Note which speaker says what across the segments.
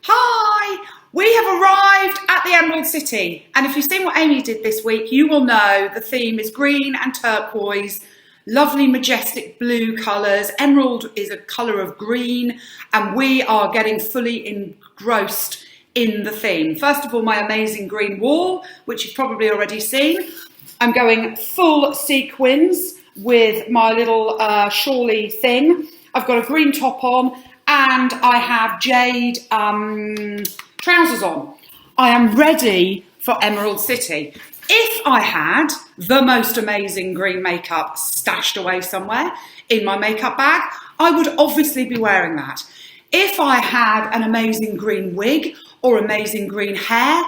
Speaker 1: Hi! We have arrived at the Emerald City, and if you've seen what Amy did this week, you will know the theme is green and turquoise, lovely majestic blue colours. Emerald is a colour of green, and we are getting fully engrossed in the theme. First of all, my amazing green wall, which you've probably already seen. I'm going full sequins with my little shawly thing. I've got a green top on, and I have jade trousers on. I am ready for Emerald City. If I had the most amazing green makeup stashed away somewhere in my makeup bag, I would obviously be wearing that. If I had an amazing green wig or amazing green hair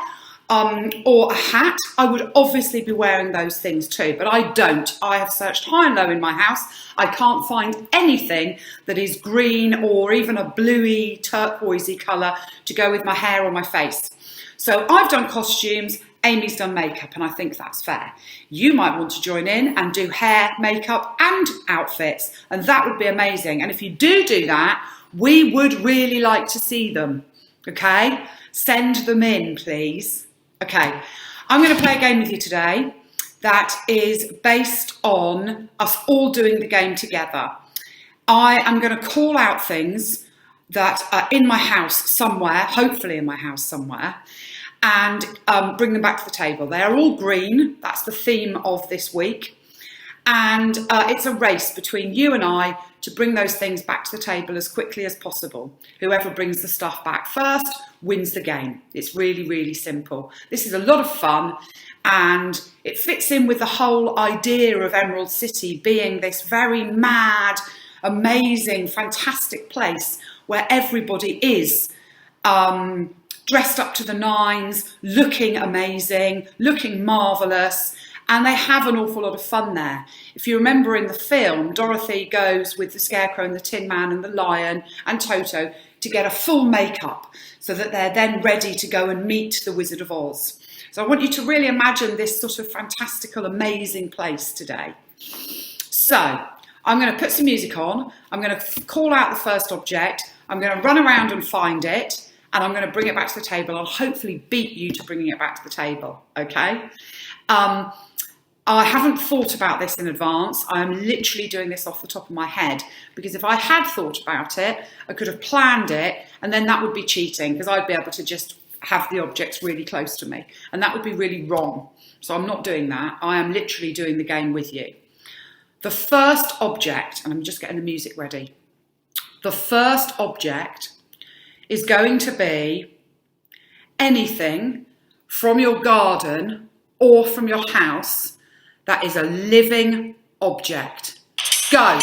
Speaker 1: or a hat, I would obviously be wearing those things too, but I don't. I have searched high and low in my house. I can't find anything that is green or even a bluey, turquoisey colour to go with my hair or my face. So I've done costumes, Amy's done makeup, and I think that's fair. You might want to join in and do hair, makeup and outfits, and that would be amazing. And if you do that, we would really like to see them, okay? Send them in, please. Okay, I'm going to play a game with you today that is based on us all doing the game together. I am going to call out things that are in my house somewhere, hopefully in my house somewhere, and bring them back to the table. They are all green. That's the theme of this week. And it's a race between you and I to bring those things back to the table as quickly as possible. Whoever brings the stuff back first wins the game. It's really, really simple. This is a lot of fun, and it fits in with the whole idea of Emerald City being this very mad, amazing, fantastic place where everybody is dressed up to the nines, looking amazing, looking marvellous, and they have an awful lot of fun there. If you remember in the film, Dorothy goes with the Scarecrow and the Tin Man and the Lion and Toto to get a full makeup so that they're then ready to go and meet the Wizard of Oz. So I want you to really imagine this sort of fantastical, amazing place today. So I'm going to put some music on. I'm going to call out the first object. I'm going to run around and find it, and I'm going to bring it back to the table. I'll hopefully beat you to bringing it back to the table, okay? I haven't thought about this in advance. I am literally doing this off the top of my head, because if I had thought about it, I could have planned it, and then that would be cheating, because I'd be able to just have the objects really close to me, and that would be really wrong. So I'm not doing that. I am literally doing the game with you. The first object, and I'm just getting the music ready. The first object is going to be anything from your garden or from your house that is a living object. Go.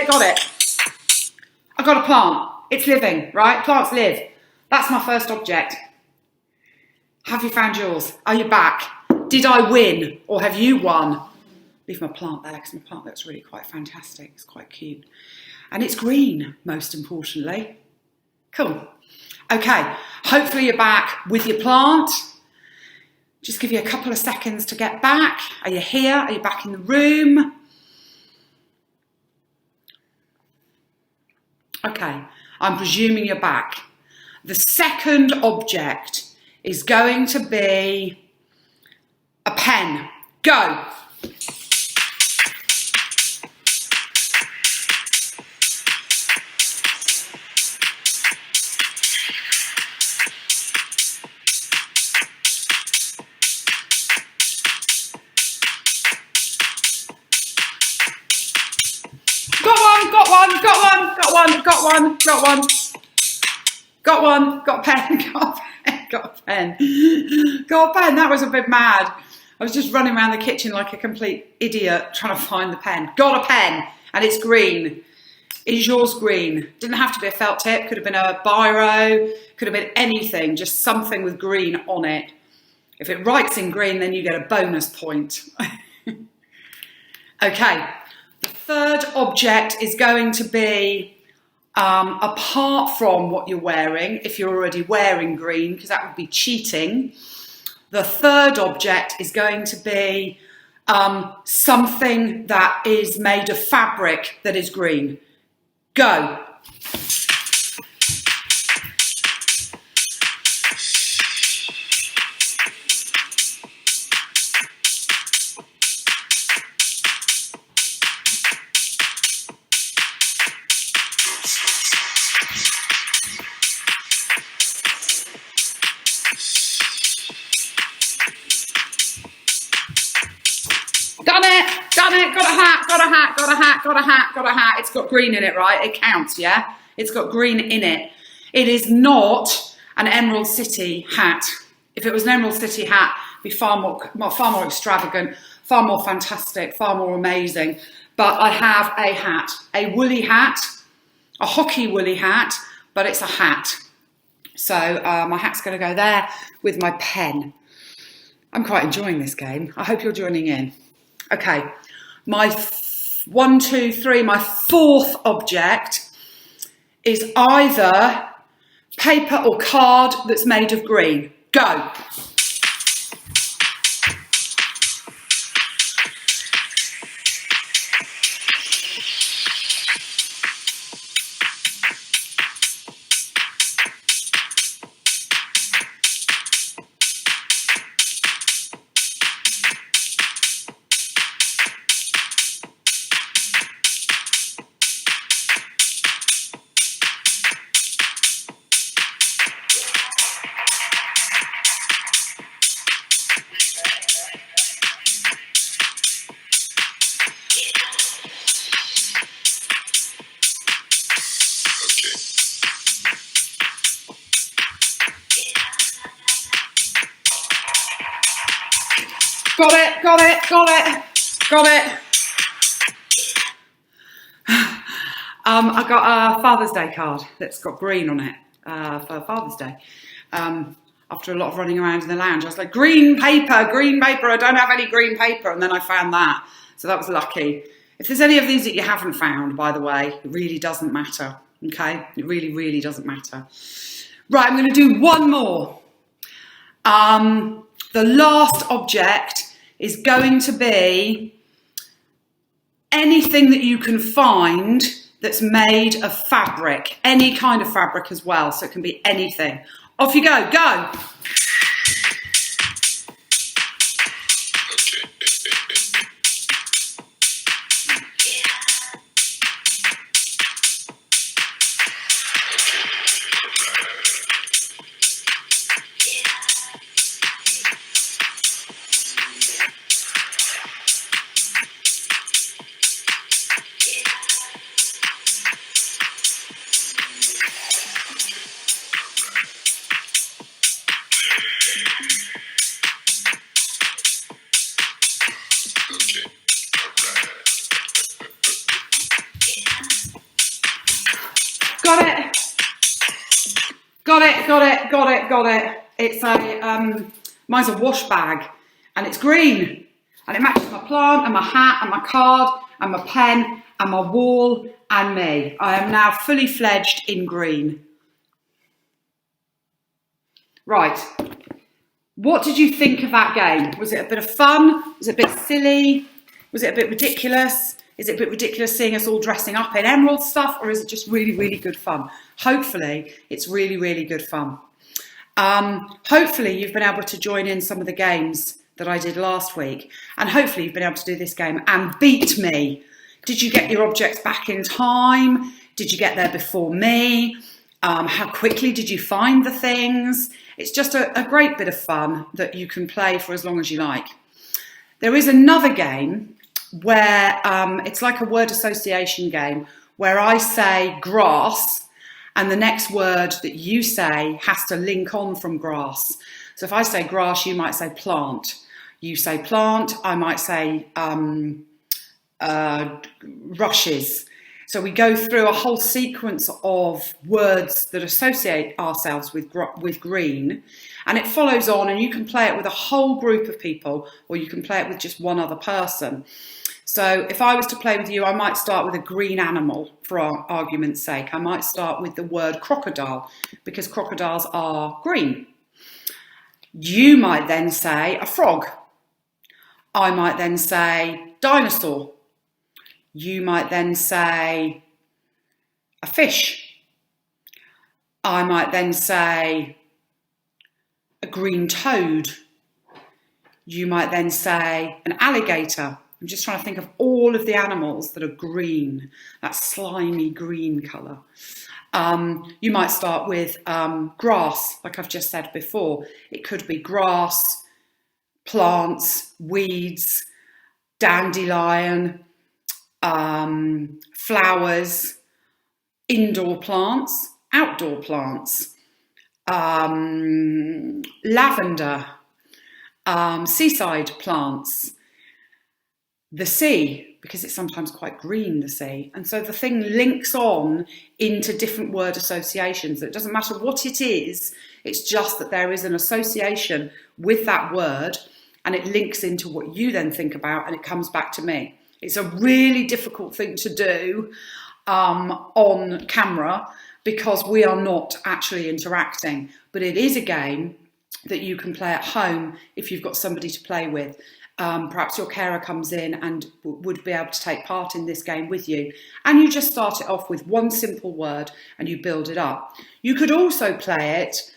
Speaker 1: Got it. I've got a plant. It's living, right? Plants live. That's my first object. Have you found yours? Are you back? Did I win, or have you won? Leave my plant there, because my plant looks really quite fantastic. It's quite cute. And it's green, most importantly. Cool. Okay, hopefully you're back with your plant. Just give you a couple of seconds to get back. Are you here? Are you back in the room? Okay, I'm presuming you're back. The second object is going to be a pen. Go. Got a pen. Got a pen. That was a bit mad. I was just running around the kitchen like a complete idiot trying to find the pen. Got a pen, and it's green. Is yours green? Didn't have to be a felt tip. Could have been a biro. Could have been anything. Just something with green on it. If it writes in green, then you get a bonus point. Okay. The third object is going to be apart from what you're wearing, if you're already wearing green, because that would be cheating. The third object is going to be something that is made of fabric that is green. Go. Done it, got a hat, got a hat, got a hat, got a hat, got a hat. It's got green in it, right? It counts, yeah? It's got green in it. It is not an Emerald City hat. If it was an Emerald City hat, it'd be far more extravagant, far more fantastic, far more amazing. But I have a hat, a woolly hat, a hockey woolly hat, but it's a hat. So my hat's going to go there with my pen. I'm quite enjoying this game. I hope you're joining in. Okay, my my fourth object is either paper or card that's made of green. Go. Got it, got it, got it, got it. I got a Father's Day card that's got green on it for Father's Day. After a lot of running around in the lounge, I was like, green paper, I don't have any green paper. And then I found that. So that was lucky. If there's any of these that you haven't found, by the way, it really doesn't matter. Okay, it really, really doesn't matter. Right, I'm going to do one more. The last object is going to be anything that you can find that's made of fabric, any kind of fabric as well. So it can be anything. Off you go, go. Got it. Got it, got it, got it, got it. It's a, mine's a wash bag and it's green and it matches my plant and my hat and my card and my pen and my wall and me. I am now fully fledged in green. Right. What did you think of that game? Was it a bit of fun? Was it a bit silly? Was it a bit ridiculous? Is it a bit ridiculous seeing us all dressing up in emerald stuff, or is it just really, really good fun? Hopefully, it's really, really good fun. Hopefully, you've been able to join in some of the games that I did last week, and hopefully you've been able to do this game and beat me. Did you get your objects back in time? Did you get there before me? How quickly did you find the things? It's just a great bit of fun that you can play for as long as you like. There is another game where it's like a word association game where I say grass and the next word that you say has to link on from grass. So if I say grass, you might say plant. You say plant, I might say rushes. So we go through a whole sequence of words that associate ourselves with green, and it follows on, and you can play it with a whole group of people or you can play it with just one other person. So if I was to play with you, I might start with a green animal for argument's sake. I might start with the word crocodile because crocodiles are green. You might then say a frog. I might then say dinosaur. You might then say a fish. I might then say a green toad. You might then say an alligator. I'm just trying to think of all of the animals that are green, that slimy green colour. You might start with grass, like I've just said before. It could be grass, plants, weeds, dandelion, flowers, indoor plants, outdoor plants, lavender, seaside plants, the sea, because it's sometimes quite green, the sea. And so the thing links on into different word associations. It doesn't matter what it is, it's just that there is an association with that word and it links into what you then think about and it comes back to me. It's a really difficult thing to do on camera because we are not actually interacting, but it is a game that you can play at home if you've got somebody to play with. Perhaps your carer comes in and would be able to take part in this game with you. And you just start it off with one simple word and you build it up. You could also play it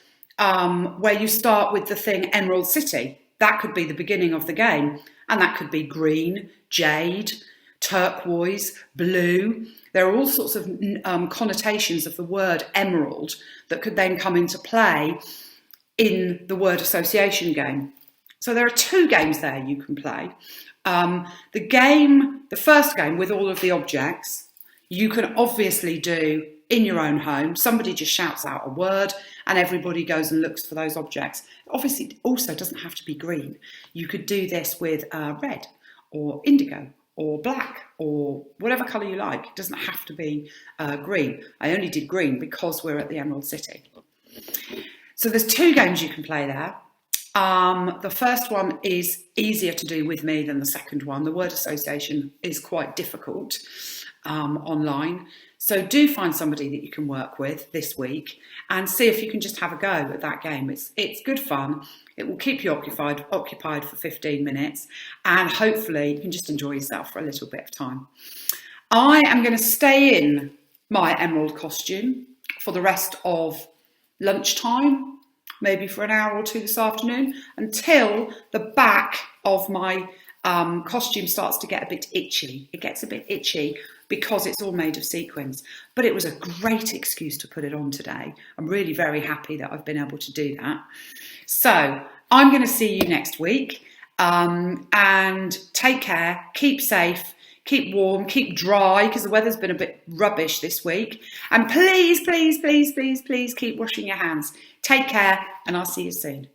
Speaker 1: where you start with the thing Emerald City. That could be the beginning of the game. And that could be green, jade, turquoise, blue. There are all sorts of connotations of the word emerald that could then come into play in the word association game. So there are two games there you can play. The first game with all of the objects, you can obviously do in your own home. Somebody just shouts out a word and everybody goes and looks for those objects. Obviously, it also doesn't have to be green. You could do this with red or indigo or black or whatever colour you like. It doesn't have to be green. I only did green because we're at the Emerald City. So there's two games you can play there. The first one is easier to do with me than the second one. The word association is quite difficult online. So do find somebody that you can work with this week and see if you can just have a go at that game. It's good fun. It will keep you occupied for 15 minutes and hopefully you can just enjoy yourself for a little bit of time. I am going to stay in my emerald costume for the rest of lunchtime, maybe for an hour or two this afternoon, until the back of my costume starts to get a bit itchy. It gets a bit itchy because it's all made of sequins, but it was a great excuse to put it on today. I'm really very happy that I've been able to do that. So I'm going to see you next week and take care, keep safe, keep warm, keep dry because the weather's been a bit rubbish this week. And please, please, please, please, please keep washing your hands. Take care and I'll see you soon.